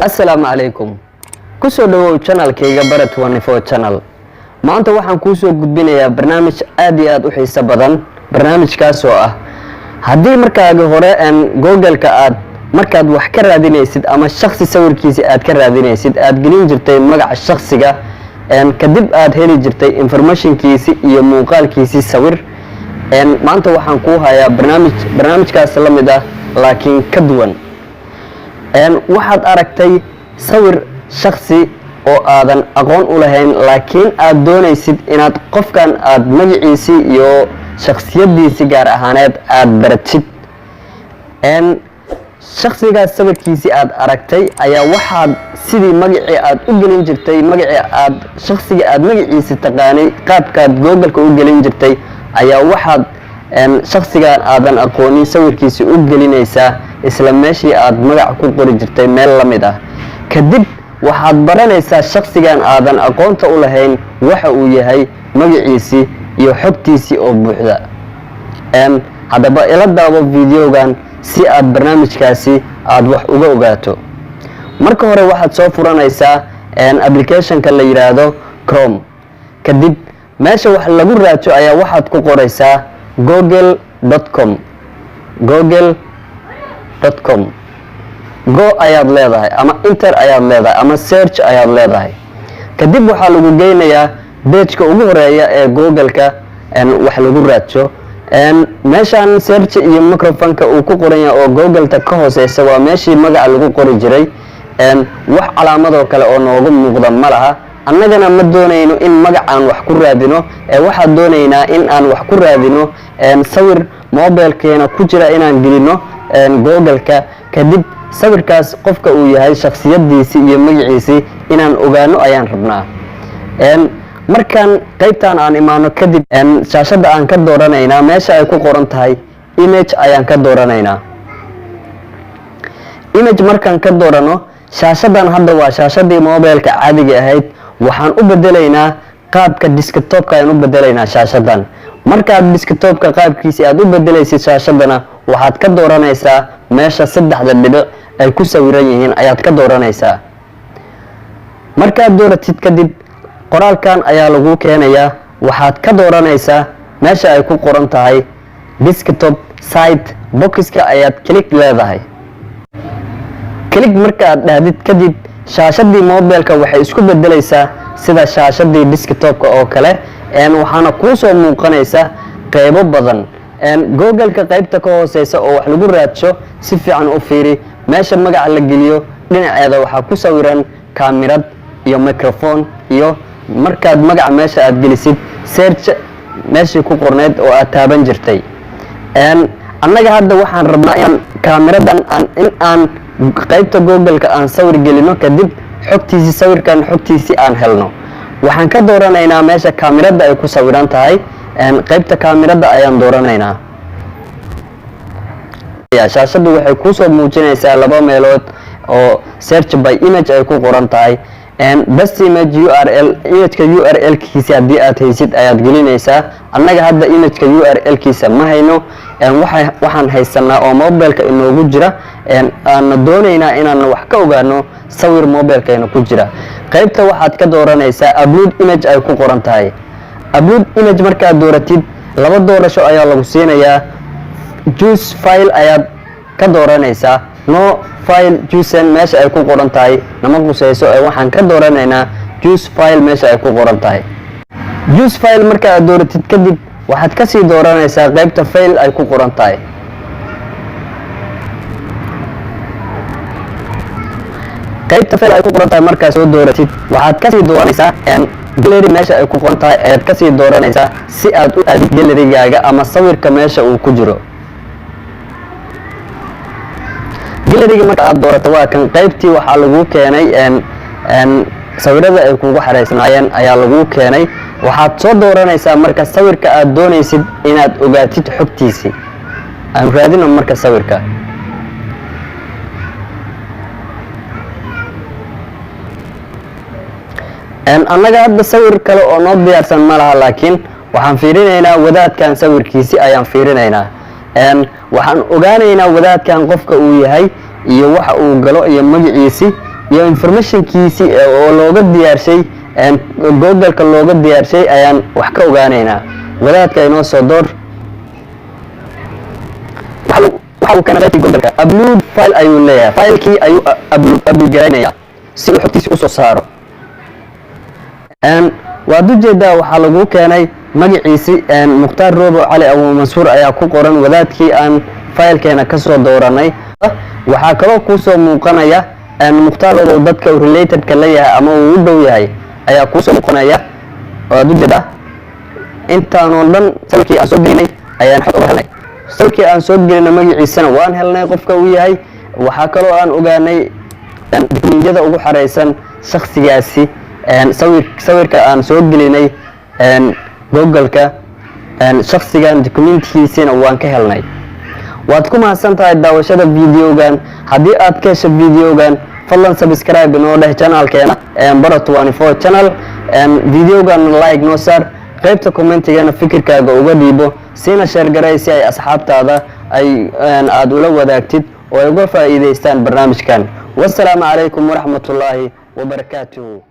السلام عليكم كسو دو channel كيغا برت 24 channel maanta waxaan ku soo gudbinayaa barnaamij aad iyo aad u xiiso badan barnaamijkaas oo ah hadii markaaga hore Google-ka aad markaad wax ka raadinaysid ama shakhsi sawirkiisa aad ka raadinaysid aad gelin jirtay magaca shakhsiga kadib aad heli jirtay information-kiisa iyo muuqaalkiisa sawir maanta waxaan ku hayaa barnaamijkaas la mid ah laakiin ka duwan waxaad aragtay sawir shakhsi oo aadan aqoon u lahayn laakiin aad doonaysid inaad qofkan aad magaciisa iyo shakhsiyadiisa gaar ahaaneed aad baratid shakhsigaas sawirkiisa aad aragtay ayaa waxaad sidii magacii aad u gelin jirtay magacii aad shakhsiga aad magaciisa taqaanay qaabkaad Google-ka u gelin jirtay ayaa waxaad shakhsigan aadan aqoonin sawirkiisa u gelinaysaa isla meeshii aad magac ku qori jirtay meel la mid ah kadib waxaad baranaysaa shakhsigan aadan aqoonta u lahayn waxa uu yahay magaciisa iyo xogtiisa oo buuxda hadaba ila daabo videogan si aad barnaamijkaasi aad wax uga ogaato marka hore waxaad soo furanaysaa application-ka la yiraahdo Chrome kadib meesha wax lagu raajo ayaa waxaad ku qoraysaa google.com go ayaad leedahay ama enter ayaad leedahay ama search ayaad leedahay kadib waxa lagu geynayaa page-ka ugu horeeya ee Google-ka wax lagu raajo meeshan search iyo microphone-ka uu ku qoran yahay oo Google-ta ka hooseysa waa meeshii magaca lagu qori jiray wax calaamado kale oo noogu muuqda ma laha annagana ma doonayno in magacaan wax ku raadino waxa doonaynaa in aan wax ku raadino sawir mobile-keena ku jira inaan gelino Google-ka kadib sawirkaas qofka uu yahay shakhsiyadiisa iyo magaciisa inaan ogaano ayaan rabnaa markaan qaybtaan aan imaano kadib shaashada aan ka dooranaynaa meesha ay ku qoran tahay image ayaan ka dooranaynaa image markaan ka doorano shaashadan hadda waa shaashadii mobile-ka caadiga ahayd waxaan u bedelaynaa qaabka desktop-ka ayaan u bedelaynaa shaashadan markaad desktop-ka qaabkiisa aad u bedelaysid shaashadana waxaad ka dooranaysaa meesha saddexda dhibic ay ku sawiran yihiin ayaad ka dooranaysaa markaad dooratid kadib qoraalkan ayaa lagu keenayaa waxaad ka dooranaysaa meesha ay ku qoran tahay desktop site box-ka ayaad click leedahay click markaad dhahdid kadib shaashadii mobile-ka waxay isku bedelaysaa sida shaashadii desktop-ka oo kale waxaana ku soo muuqanaysa qaybo badan Google-ka qaybta ka hooseysa oo wax lagu raadsho si fiican u fiiri meesha magaca la geliyo dhinaceeda waxa ku sawiran kaamirad iyo microphone iyo markaad magaca meesha aad gelisid search meeshii ku qorneed oo aad taaban jirtay annaga hadda waxaan rabnaa in kaamiradan aan qaybta Google-ka aan sawir gelino kadib xogtiisa sawirkan xogtiisa aan helno waxaan ka dooranaynaa meesha kaamirada ay ku sawiran tahay qaybta kaamirada ayaan dooranaynaa shaashadu waxay ku soo muujinaysaa laba meelood oo search by image ay ku qoran tahay best image URL image-ka URL-kiisa hadii aad haysid ayaad gelinaysaa annaga hadda image-ka URL-kiisa ma hayno waxaan haysanaa oo mobile-ka inoogu jira aan doonaynaa inaan wax ka ogaano sawir mobile-keena ku jira qaybta waxaad ka dooranaysaa upload image ay ku qoran tahay upload image markaad dooratid laba doorasho ayaa lagu siinayaa choose file ayaad ka dooranaysaa no file choose meesha ay ku qoran tahay nama qusayso waxaan ka dooranaynaa choose file meesha ay ku qoran tahay choose file markaad dooratid kadib waxaad ka sii dooranaysaa qaybta file ay ku qoran tahay qaybta file ay ku qoran tahay markaad soo dooratid waxaad ka sii dooranaysaa gallery meesha ay ku qoran tahay ayaad ka sii dooranaysaa si aad u aadid gallery-gaaga ama sawirka meesha uu ku jiro gallery-ga marka aad doorato waa kan qaybtii waxaa lagu keenay sawirada ay kugu xareysnaayeen ayaa lagu keenay waxaad soo dooranaysaa marka sawirka aad doonaysid inaad ogaatid xogtiisa aan raadino marka sawirka annaga hadda sawir kale oo noo diyaarsan ma laha laakiin waxaan fiirinaynaa wadaadkan sawirkiisa ayaan fiirinaynaa waxaan ogaanaynaa wadaadkan qofka uu yahay iyo waxa uu galo iyo magaciisi iyo informationkiisi oo looga diyaarshay google-ka looga diyaarshay ayaan wax ka ogaanaynaa. wadaadka inoo soo door. waxa uu kana qaybta google-ka upload file ayuu leeyahay. filekii ayuu upload garaynayaa si uu xogtiisa u soo saaro. waad ujeedaa waxaa lagu keenay magaciisi Mukhtaar Roobo Cali Abu Mansuur ayaa ku qoran wadaadkii aan filekeena ka soo dooranay. waxaa kaloo ku soo muuqanaya Mukhtaar oo dadka related ka leeyahay ama uu u dhow yahay ayaa ku soo muuqanaya. waad ujeedaa intaan oo dhan salkii aan soo gelinay ayaan xog uga helnay. salkii aan soo gelinay magaciisana waan helnay qofka uu yahay. waxaa kaloo aan ogaanay dukumiintiyada ugu xareysan shakhsigaasi sawirka aan soo gelinay google-ka shakhsigan dukumiintigiisina waan ka helnay. waad ku mahadsan tahay daawashada videogan. haddii aad ka hesho videogan fadlan subscribe inoo dheh channelkeena Baro24 channel. videogan like noo saar, qaybta commentigana fikirkaaga uga dhiibo, siina share garay si ay asxaabtaada aad ula wadaagtid oo ay uga faa'iideystaan barnaamijkan. wassalaamu calaykum waraxmatullaahi wabarakaatuhu.